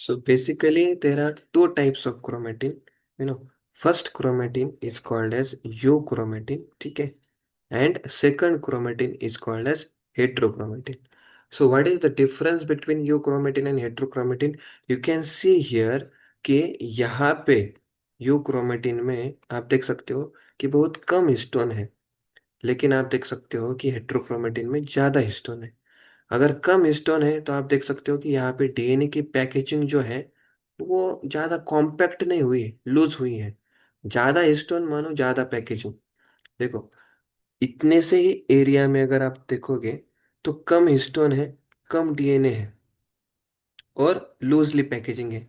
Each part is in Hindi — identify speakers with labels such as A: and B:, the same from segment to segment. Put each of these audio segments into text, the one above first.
A: So basically, there are two types of chromatin. You know, first chromatin is called as euchromatin, okay? And second chromatin is called as heterochromatin. So what is the difference between euchromatin and heterochromatin? You can see here कि यहाँ पे euchromatin में आप देख सकते हो कि बहुत कम हिस्टोन है, लेकिन आप देख सकते हो कि हेट्रोक्रोमेटिन में ज़्यादा हिस्टोन है। अगर कम हिस्टोन है तो आप देख सकते हो कि यहाँ पे डीएनए की पैकेजिंग जो है वो ज़्यादा कॉम्पैक्ट नहीं हुई है, लूज हुई है। ज़्यादा हिस्टोन मानो ज़्यादा पैकेजिंग। देखो, इतने से ही एरिया में अगर आप देखोगे तो कम हिस्टोन है, कम डीएनए है और लूजली पैकेजिंग है।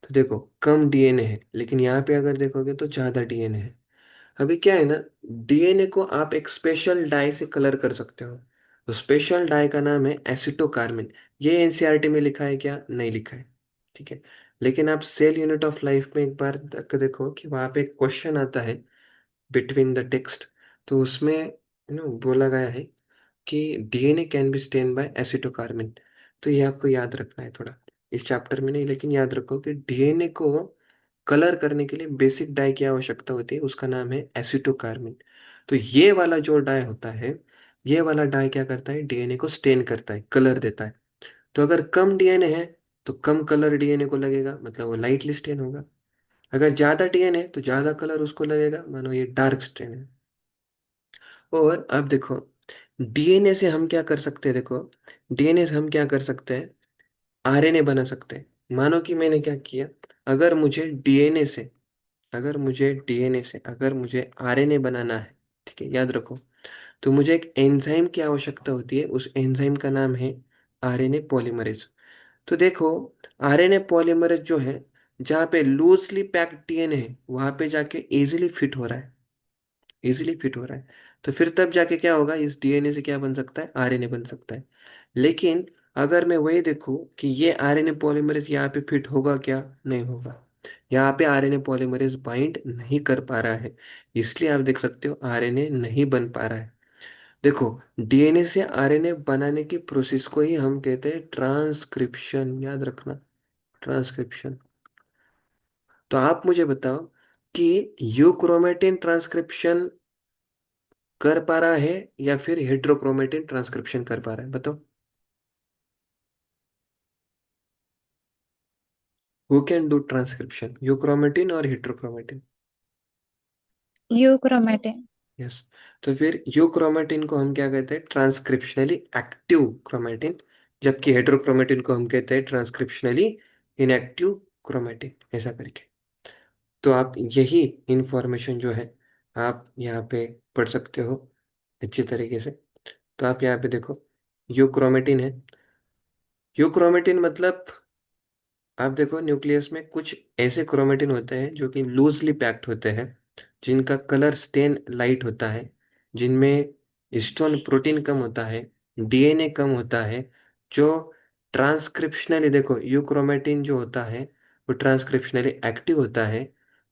A: तो देखो, कम डीएनए है, लेकिन यहाँ पे अगर देखोगे तो ज़्यादा डीएनए है। अभी क्या है ना, डीएनए को आप एक स्पेशल डाई से कलर कर सकते हो। तो स्पेशल डाई का नाम है एसिटोकार्मिन। ये एनसीईआरटी में लिखा है क्या? नहीं लिखा है, ठीक है। लेकिन आप सेल यूनिट ऑफ लाइफ में एक बार देखो कि वहाँ पे एक क्वेश्चन आता है बिटवीन द टेक्स्ट। तो उसमें बोला गया है कि DNA can be stain by acetocarmine. तो ये आपको याद रखना है थोड़ा, इस चैप्टर में नहीं, लेकिन याद रखो कि डीएनए को कलर करने के लिए बेसिक डाई की आवश्यकता होती है, उसका नाम है एसिटोकार्मिन। तो ये वाला जो डाई होता है, ये वाला डाई क्या करता है? डीएनए को स्टेन करता है, कलर देता है। तो अगर कम डीएनए है तो कम कलर डीएनए को लगेगा, मतलब वो लाइटली स्टेन होगा। अगर ज्यादा डीएनए है तो ज्यादा कलर उसको लगेगा, मानो ये डार्क स्टेन है। और अब देखो, डीएनए से हम क्या कर सकते हैं? देखो, डीएनए से हम क्या कर सकते हैं? आरएनए बना सकते हैं। मानो कि मैंने क्या किया, अगर मुझे डीएनए से अगर मुझे आरएनए बनाना है, ठीक है, याद रखो, तो मुझे एक एंजाइम की आवश्यकता होती है। उस एंजाइम का नाम है आरएनए पॉलीमरेज। तो देखो, आरएनए पॉलीमरेज जो है, जहाँ पे लूजली पैक्ड डीएनए है वहां पे जाके इजीली फिट हो रहा है। तो फिर तब जाके क्या होगा, इस डीएनए से क्या बन सकता है? आरएनए बन सकता है। लेकिन अगर मैं वही देखूं कि ये आरएनए पॉलीमरेज यहाँ पे फिट होगा क्या? नहीं होगा। यहाँ पे आरएनए पॉलीमरेज बाइंड नहीं कर पा रहा है, इसलिए आप देख सकते हो आरएनए नहीं बन पा रहा है। देखो, डीएनए से आरएनए बनाने की प्रोसेस को ही हम कहते हैं ट्रांसक्रिप्शन, याद रखना, ट्रांसक्रिप्शन। तो आप मुझे बताओ कि यूक्रोमेटिन ट्रांसक्रिप्शन कर पा रहा है या फिर हेट्रोक्रोमेटिन ट्रांसक्रिप्शन कर पा रहा है? बताओ, who can do transcription, euchromatin और हेट्रोक्रोमेटिन?
B: यूक्रोमेटिन।
A: यस। तो फिर यूक्रोमेटिन को हम क्या कहते हैं? Transcriptionally active chromatin. जबकि हेट्रोक्रोमेटिन को हम कहते हैं ट्रांसक्रिप्शनली इनएक्टिव क्रोमेटिन, ऐसा करके। तो आप यही इंफॉर्मेशन जो है आप यहाँ पे पढ़ सकते हो अच्छी तरीके से। तो आप यहाँ पे देखो, यूक्रोमेटिन है। यूक्रोमेटिन मतलब, आप देखो, न्यूक्लियस में कुछ ऐसे क्रोमेटिन होते हैं जो कि लूजली पैक्ड होते हैं, जिनका कलर स्टेन लाइट होता है, जिनमें हिस्टोन प्रोटीन कम होता है, डीएनए कम होता है, जो ट्रांसक्रिप्शनली, देखो, यूक्रोमेटिन जो होता है वो ट्रांसक्रिप्शनली एक्टिव होता है,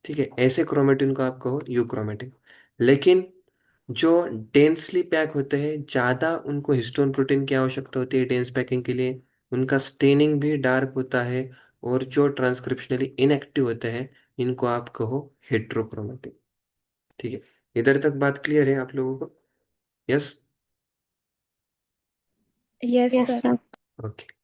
A: ठीक है। ऐसे क्रोमेटिन को आप कहो यूक्रोमेटिन। लेकिन जो डेंसली पैक होते हैं, ज़्यादा उनको हिस्टोन प्रोटीन की आवश्यकता होती है डेंस पैकिंग के लिए, उनका स्टेनिंग भी डार्क होता है, और जो ट्रांसक्रिप्शनली इनएक्टिव होते हैं, इनको आप कहो हेट्रोक्रोमेटिन, ठीक है। इधर तक बात क्लियर है आप लोगों को? Yes.
B: Yes
A: yes
B: sir.
A: Sir. Okay.